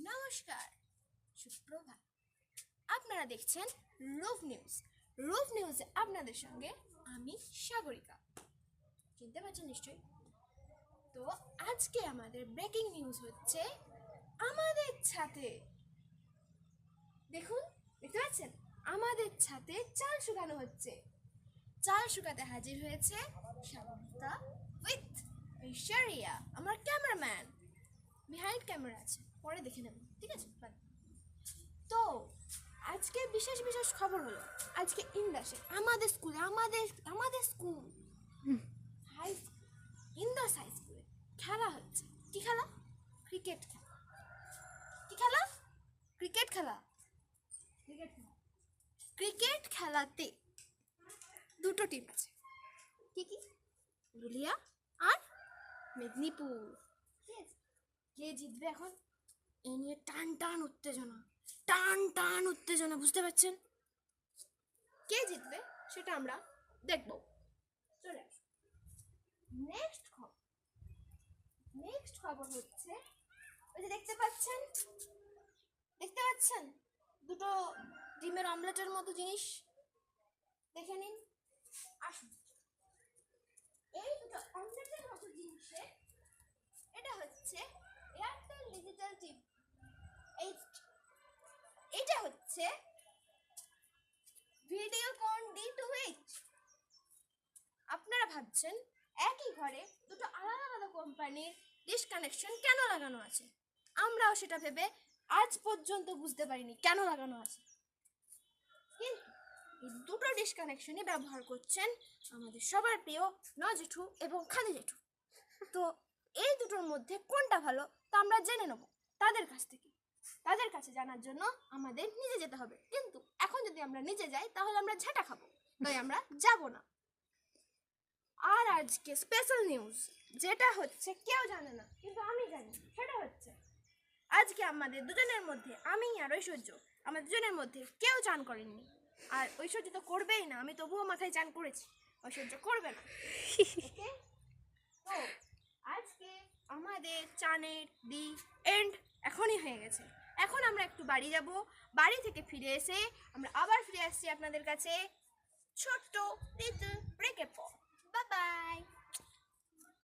নমস্কার, সুপ্রভাত। আপনারা দেখছেন রূপ নিউজ। রূপ নিউজে আপনাদের সঙ্গে আমি সাগরিকা। চিনতে পারছেন নিশ্চয়ই। তো আজকে আমাদের ব্রেকিং নিউজ হচ্ছে আমাদের ছাদে, দেখুন, দেখতে পাচ্ছেন, আমাদের ছাদে চাল শুকানো হচ্ছে। চাল শুকাতে হাজির হয়েছে সাগরিকা উইথ ঐশ্বরিয়া, আমার ক্যামেরাম্যান। বিহাইন্ড ক্যামেরা আছে, পরে দেখে নেব, ঠিক আছে? তো আজকে বিশেষ বিশেষ খবর হলো, আজকে ইন্দাসে আমাদের স্কুলে আমাদের স্কুল হাই ইন্দাস হাই স্কুলে খেলা হচ্ছে। কি খেলা? ক্রিকেট খেলা। কি খেলা? ক্রিকেট খেলা। ক্রিকেট খেলাতে দুটো টিম আছে। কি কি? পুরুলিয়া আর মেদিনীপুর। কে জিতবে এখন এ নিয়ে টান টান উত্তেজনা, বুঝতে পারছেন? কে জিতবে সেটা আমরা দেখব। চলে নেক্সট খবর হচ্ছে, ওই যে দেখতে পাচ্ছেন দুটো ডিমের অমলেটের মতো জিনিস, দেখে নিন। আসুন, এই দুটো অমলেটের মতো জিনিসে এটা হচ্ছে এয়ারটেল ডিজিটাল টিভি। এটা হচ্ছে ভিডিওকন D2H। আপনারা ভাবছেন একই ঘরে দুটো আলাদা আলাদা কোম্পানির ডিশ কানেকশন কেন লাগানো আছে? আমরাও সেটা ভেবে আজ পর্যন্ত বুঝতে পারিনি কেন লাগানো আছে। কিন্তু এই দুটো ডিশ কানেকশনই ব্যবহার করছেন আমাদের সবার প্রিয় জেঠু এবং খালি জেঠু। তো এই দুটোর মধ্যে কোনটা ভালো তা আমরা জেনে নেব তাদের কাছ থেকে। তাদের কাছে জানার জন্য আমাদের নিজে যেতে হবে, কিন্তু এখন যদি আমরা নিজে যাই তাহলে আমরা ঝাঁটা খাবো, তাই আমরা যাব না। আর আজকে স্পেশাল নিউজ, যেটা হচ্ছে কেউ জানে না কিন্তু আমি জানি, সেটা হচ্ছে আজকে আমাদের দুজনের মধ্যে, আমি আর ঐশ্বর্য, আমাদের দুজনের মধ্যে কেউ চান করেননি। আর ঐশ্বর্য তো করবেই না, আমি তবুও মাথায় চান করেছি, ঐশ্বর্য করবে না। ওকে, তো আজকে আমাদের চানের দি এন্ড এখনই হয়ে গেছে। এখন আমরা একটু বাড়ি যাব, বাড়ি থেকে ফিরে এসে আমরা আবার ফিরে আসছি আপনাদের কাছে ছোট্ট লিটল ব্রেকের পর। Bye bye.